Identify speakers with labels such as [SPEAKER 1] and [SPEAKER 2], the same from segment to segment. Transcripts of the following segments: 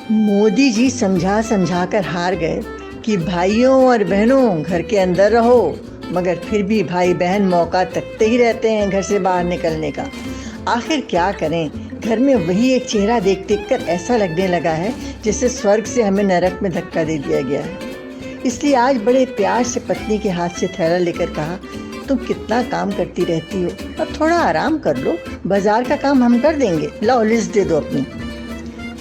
[SPEAKER 1] मोदी जी समझा समझा कर हार गए कि भाइयों और बहनों घर के अंदर रहो, मगर फिर भी भाई बहन मौका तकते ही रहते हैं घर से बाहर निकलने का। आखिर क्या करें, घर में वही एक चेहरा देख देख कर ऐसा लगने लगा है जैसे स्वर्ग से हमें नरक में धक्का दे दिया गया है। इसलिए आज बड़े प्यार से पत्नी के हाथ से थैला लेकर कहा, तुम कितना काम करती रहती हो, अब थोड़ा आराम कर लो, बाजार का काम हम कर देंगे, लाओ लिस्ट दे दो अपनी।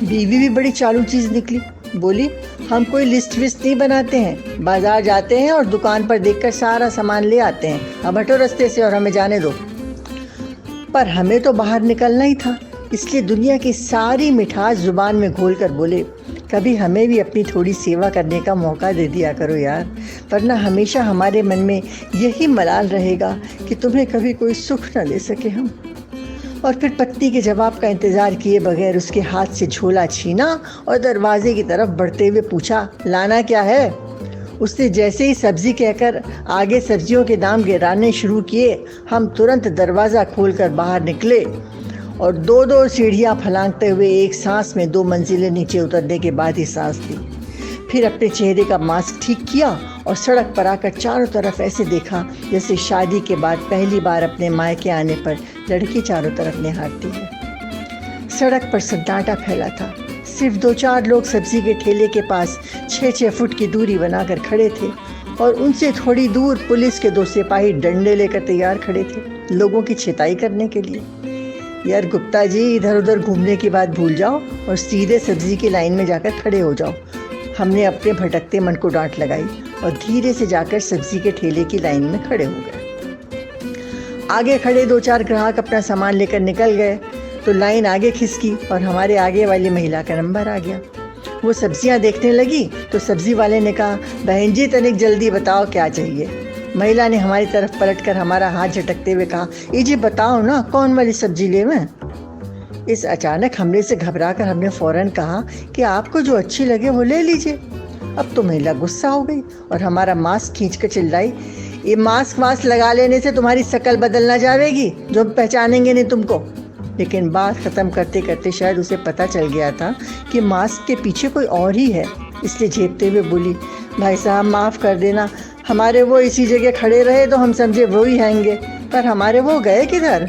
[SPEAKER 1] बीवी भी बड़ी चालू चीज़ निकली, बोली, हम कोई लिस्ट विस्ट नहीं बनाते हैं, बाजार जाते हैं और दुकान पर देखकर सारा सामान ले आते हैं, अब हटो रास्ते से और हमें जाने दो। पर हमें तो बाहर निकलना ही था, इसलिए दुनिया की सारी मिठास जुबान में घोल कर बोले, कभी हमें भी अपनी थोड़ी सेवा करने का मौका दे दिया करो यार, वरना हमेशा हमारे मन में यही मलाल रहेगा कि तुम्हें कभी कोई सुख न दे सके हम। और फिर पत्नी के जवाब का इंतज़ार किए बगैर उसके हाथ से झोला छीना और दरवाजे की तरफ बढ़ते हुए पूछा, लाना क्या है? उसने जैसे ही सब्जी कहकर आगे सब्जियों के दाम गिराने शुरू किए, हम तुरंत दरवाज़ा खोलकर बाहर निकले और दो दो सीढ़ियाँ फलांगते हुए एक सांस में 2 मंजिलें नीचे उतरने के बाद ही सांस ली। फिर अपने चेहरे का मास्क ठीक किया और सड़क पर आकर चारों तरफ ऐसे देखा जैसे शादी के बाद पहली बार अपने मायके आने पर लड़की चारों तरफ निहारती है। सड़क पर सन्नाटा फैला था, सिर्फ 2-4 लोग सब्जी के ठेले के पास 6-6 फुट की दूरी बनाकर खड़े थे और उनसे थोड़ी दूर पुलिस के 2 सिपाही डंडे लेकर तैयार खड़े थे लोगों की छिताई करने के लिए। यार गुप्ता जी, इधर उधर घूमने की बात भूल जाओ और सीधे सब्जी की लाइन में जाकर खड़े हो जाओ। हमने अपने भटकते मन को डांट लगाई और धीरे से जाकर सब्जी के ठेले की लाइन में खड़े हो गए। आगे खड़े 2-4 ग्राहक अपना सामान लेकर निकल गए तो लाइन आगे खिसकी और हमारे आगे वाली महिला का नंबर आ गया। वो सब्जियां देखने लगी तो सब्जी वाले ने कहा, बहन जी तनिक जल्दी बताओ क्या चाहिए। महिला ने हमारी तरफ पलटकर हमारा हाथ झटकते हुए कहा, ये जी बताओ ना कौन वाली सब्जी लेवें। इस अचानक हमले से घबराकर हमने फौरन कहा कि आपको जो अच्छी लगे वो ले लीजिए। अब तो महिला गुस्सा हो गई और हमारा मास्क खींचकर चिल्लाई, ये मास्क वास्क लगा लेने से तुम्हारी शक्ल बदल ना जाएगी, जो पहचानेंगे नहीं तुमको। लेकिन बात ख़त्म करते करते शायद उसे पता चल गया था कि मास्क के पीछे कोई और ही है, इसलिए झेपते हुए बोली, भाई साहब माफ़ कर देना, हमारे वो इसी जगह खड़े रहे तो हम समझे वो ही आएंगे, पर हमारे वो गए किधर?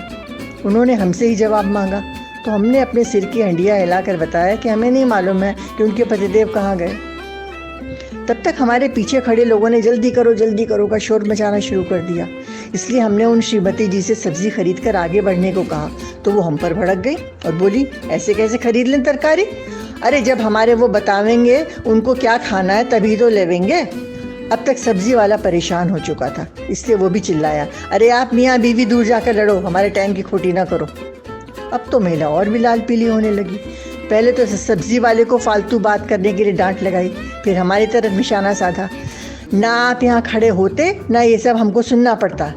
[SPEAKER 1] उन्होंने हमसे ही जवाब मांगा तो हमने अपने सिर की हंडिया हिलाकर बताया कि हमें नहीं मालूम है कि उनके पतिदेव कहाँ गए। तब तक हमारे पीछे खड़े लोगों ने जल्दी करो का शोर मचाना शुरू कर दिया। इसलिए हमने उन श्रीमती जी से सब्जी खरीद कर आगे बढ़ने को कहा तो वो हम पर भड़क गई और बोली, ऐसे कैसे खरीद लें तरकारी? अरे जब हमारे वो बतावेंगे उनको क्या खाना है तभी तो लेवेंगे। अब तक सब्जी वाला परेशान हो चुका था, इसलिए वो भी चिल्लाया, अरे आप मियाँ बीवी दूर जाकर लड़ो, हमारे टाइम की खोटी ना करो। अब तो महिला और भी लाल पीली होने लगी। पहले तो सब्जी वाले को फालतू बात करने के लिए डांट लगाई, फिर हमारी तरफ निशाना साधा, ना आप यहाँ खड़े होते ना ये सब हमको सुनना पड़ता,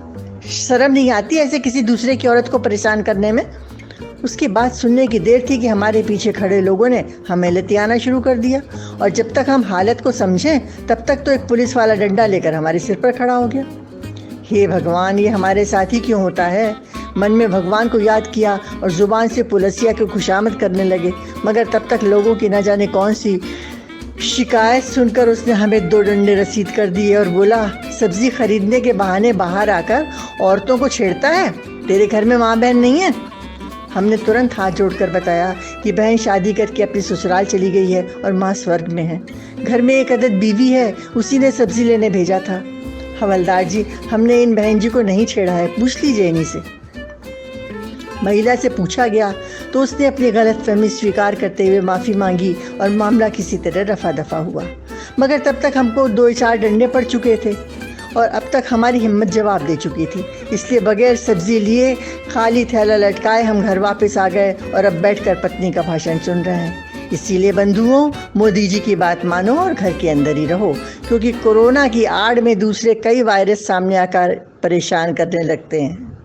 [SPEAKER 1] शर्म नहीं आती ऐसे किसी दूसरे की औरत को परेशान करने में। उसकी बात सुनने की देर थी कि हमारे पीछे खड़े लोगों ने हमें लतियाना शुरू कर दिया और जब तक हम हालत को समझें तब तक तो एक पुलिस वाला डंडा लेकर हमारे सिर पर खड़ा हो गया। हे भगवान, ये हमारे साथ ही क्यों होता है? मन में भगवान को याद किया और ज़ुबान से पुलिसिया की खुशामद करने लगे, मगर तब तक लोगों की न जाने कौन सी शिकायत सुनकर उसने हमें 2 डंडे रसीद कर दिए और बोला, सब्जी खरीदने के बहाने बाहर आकर औरतों को छेड़ता है, तेरे घर में माँ बहन नहीं है? हमने तुरंत हाथ जोड़कर बताया कि बहन शादी करके अपनी ससुराल चली गई है और माँ स्वर्ग में है, घर में एक अदद बीवी है, उसी ने सब्जी लेने भेजा था। हवलदार जी, हमने इन बहन जी को नहीं छेड़ा है, पूछ लीजिए इन्हीं से। महिला से पूछा गया तो उसने अपनी गलतफहमी स्वीकार करते हुए माफ़ी मांगी और मामला किसी तरह रफा दफा हुआ, मगर तब तक हमको 2-4 डंडे पड़ चुके थे और अब तक हमारी हिम्मत जवाब दे चुकी थी। इसलिए बगैर सब्जी लिए खाली थैला लटकाए हम घर वापस आ गए और अब बैठकर पत्नी का भाषण सुन रहे हैं। इसीलिए बंधुओं, मोदी जी की बात मानो और घर के अंदर ही रहो, क्योंकि कोरोना की आड़ में दूसरे कई वायरस सामने आकर परेशान करने लगते हैं।